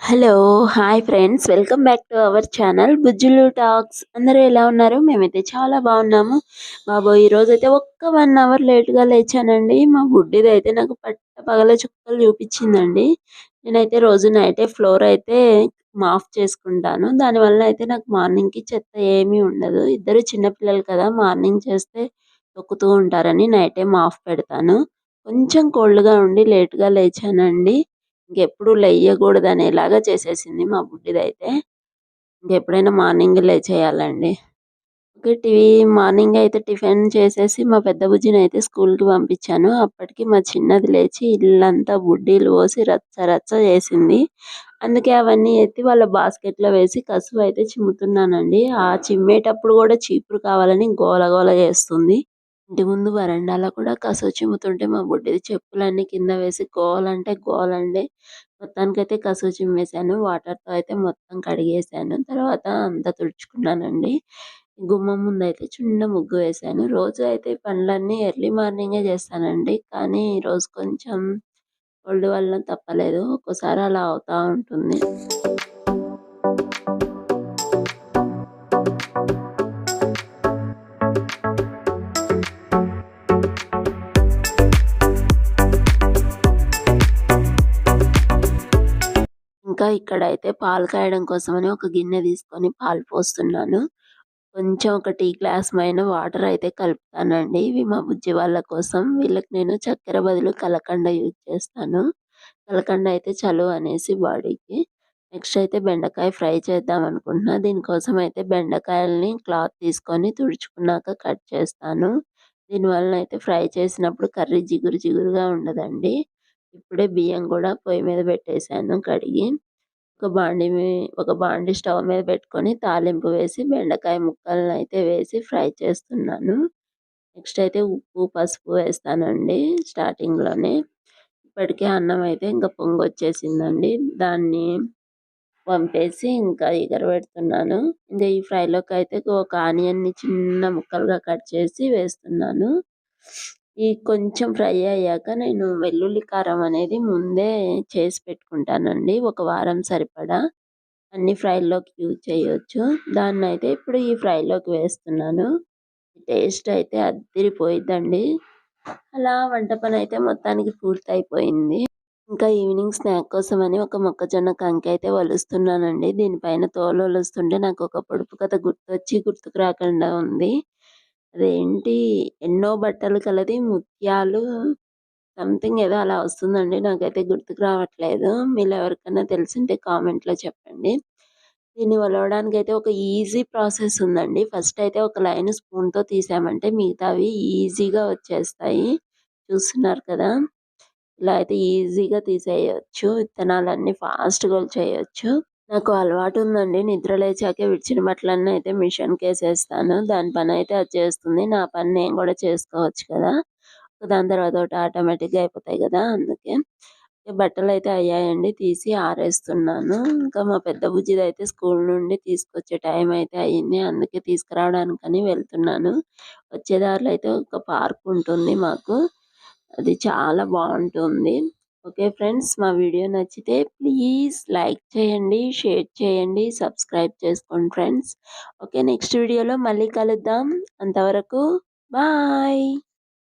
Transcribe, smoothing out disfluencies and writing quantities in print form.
Hello! Hi friends. Welcome back to our channel Bujjulu talks. అందరూ ఎలా ఉన్నారు? మేమైతే చాలా బాగున్నాము. బాబోయ్! ఈరోజైతే ఒక్క 1 అవర్ లేట్‌గా లేచానండి. మా బుడ్డిదైతే నాకు పగల చుక్కలు చూపించిందండి. నేనైతే రోజు నైటే ఫ్లోర్ అయితే మాఫ్ చేసుకుంటాను. దానివల్ల అయితే నాకు మార్నింగ్‌కి చెత్త ఏమీ ఉండదు. ఇద్దరు చిన్న పిల్లలు కదా! మార్నింగ్ చేస్తే తొక్కుతూ ఉంటారని నైటే మాఫ్ పెడతాను. కొంచెం కోల్డ్‌గా ఉండి లేట్‌గా లేచానండి. ఇంకెప్పుడు లెయ్యగూడదనేలాగా చేసేసింది మా బుడ్డిదైతే. ఇంకెప్పుడైనా మార్నింగ్ లేచేయాలండి. ఓకే. మార్నింగ్ అయితే టిఫిన్ చేసేసి మా పెద్ద బుజ్జినైతే స్కూల్‌కి పంపించాను. అప్పటికి మా చిన్నది లేచి ఇల్లంతా బుడ్డీలు పోసి రచ్చ రచ్చ చేసింది. అందుకే అవన్నీ ఎత్తి వాళ్ళ బాస్కెట్‌లో వేసి కసువైతే చిమ్ముతున్నానండి. ఆ చిమ్మేటప్పుడు గూడా చీపురు కావాలని గోల గోల చేస్తుంది. ఇంటి ముందు వరండాలో కూడా కసువు చిమ్ముతుంటే మా బుడ్డిది చెప్పులన్నీ కింద వేసి గోలంటే గోలండి. మొత్తానికైతే కసువు చిమ్మేశాను. వాటర్‌తో అయితే మొత్తం కడిగేశాను. తర్వాత అంతా తుడుచుకున్నానండి. గుమ్మం ముందయితే చిన్న ముగ్గు వేశాను. రోజు అయితే ఈ పనులన్నీ ఎర్లీ మార్నింగే చేస్తానండి. కానీ ఈరోజు కొంచెం కోల్డ్ వల్ల తప్పలేదు. ఒక్కోసారి అలా అవుతా ఉంటుంది. ఇంకా ఇక్కడైతే పాలు కాయడం కోసమని ఒక గిన్నె తీసుకొని పాలు పోస్తున్నాను. కొంచెం ఒక టీ గ్లాస్ పైన వాటర్ అయితే కలుపుతానండి. ఇవి మా బుజ్జి వాళ్ళ కోసం. వీళ్ళకి నేను చక్కెర బదులు కలకండ యూజ్ చేస్తాను. కలకండ అయితే చలువ అనేసి బాడీకి. నెక్స్ట్ అయితే బెండకాయ ఫ్రై చేద్దాం అనుకుంటున్నా. దీనికోసం అయితే బెండకాయలని క్లాత్ తీసుకొని తుడుచుకున్నాక కట్ చేస్తాను. దీనివలన అయితే ఫ్రై చేసినప్పుడు కర్రీ జిగురు జిగురుగా ఉండదండి. ఇప్పుడే బియ్యం కూడా పొయ్యి మీద పెట్టేశాను కడిగి. ఒక బాండీ స్టవ్ మీద పెట్టుకొని తాలింపు వేసి బెండకాయ ముక్కలనైతే వేసి ఫ్రై చేస్తున్నాను. నెక్స్ట్ అయితే ఉప్పు, పసుపు వేస్తానండి స్టార్టింగ్‌లోనే. ఇప్పటికే అన్నం అయితే ఇంకా పొంగొచ్చేసిందండి. దాన్ని వంపేసి ఇంకా ఎగరబెడుతున్నాను. ఇంకా ఈ ఫ్రైలోకైతే ఒక ఆనియన్‌ని చిన్న ముక్కలుగా కట్ చేసి వేస్తున్నాను. ఈ కొంచెం ఫ్రై అయ్యాక నేను వెల్లుల్లి కారం అనేది ముందే చేసి పెట్టుకుంటానండి. ఒక వారం సరిపడా. అన్ని ఫ్రైల్లోకి యూజ్ చేయొచ్చు. దాన్నయితే ఇప్పుడు ఈ ఫ్రైలోకి వేస్తున్నాను. టేస్ట్ అయితే అద్దిరిపోయిద్దండి. అలా వంట పనైతే మొత్తానికి పూర్తయిపోయింది. ఇంకా ఈవినింగ్ స్నాక్ కోసమని ఒక మొక్కజొన్న కంకి అయితే ఒలుస్తున్నానండి. దీనిపైన తోలు ఒలుస్తుంటే నాకొక పొడుపు కథ గుర్తుకు రాకుండా ఉంది. అదేంటి ఎన్నో బట్టలు కలది ముత్యాలు సంథింగ్ ఏదో అలా వస్తుందండి. నాకైతే గుర్తుకు రావట్లేదు. మీలో ఎవరికైనా తెలిసుంటే కామెంట్‌లో చెప్పండి. దీన్ని ఒలవడానికైతే ఒక ఈజీ ప్రాసెస్ ఉందండి. ఫస్ట్ అయితే ఒక లైన్ స్పూన్‌తో తీసామంటే మిగతావి ఈజీగా వచ్చేస్తాయి. చూస్తున్నారు కదా! ఇలా అయితే ఈజీగా తీసేయొచ్చు. విత్తనాలన్నీ ఫాస్ట్‌గా ఒలిచేయొచ్చు. నాకు అలవాటుందండి. నిద్ర లేచాకే విడిచిన బట్టలన్నీ అయితే మిషన్‌కేసేస్తాను. దాని పనైతే అది చేస్తుంది. నా పని నేను గూడా చేసుకోవచ్చు కదా! దాని తర్వాత ఒకటి ఆటోమేటిక్‌గా అయిపోతాయి గదా! అందుకే. బట్టలైతే అయ్యాయండి. తీసి ఆరేస్తున్నాను. ఇంకా మా పెద్ద బుజ్జిదైతే స్కూల్ నుండి తీసుకొచ్చే టైం అయితే అయింది. అందుకే తీసుకురావడానికని వెళ్తున్నాను. వచ్చే దారిలో అయితే ఒక పార్క్ ఉంటుంది మాకు. అది చాలా బావుంటుంది. Okay friends. మా వీడియో నచ్చితే ప్లీజ్ లైక్ చేయండి, షేర్ చేయండి, సబ్స్క్రైబ్ చేసుకోండి ఫ్రెండ్స్. ఓకే. నెక్స్ట్ వీడియోలో మళ్ళీ కలుద్దాం. అంతవరకు బాయ్.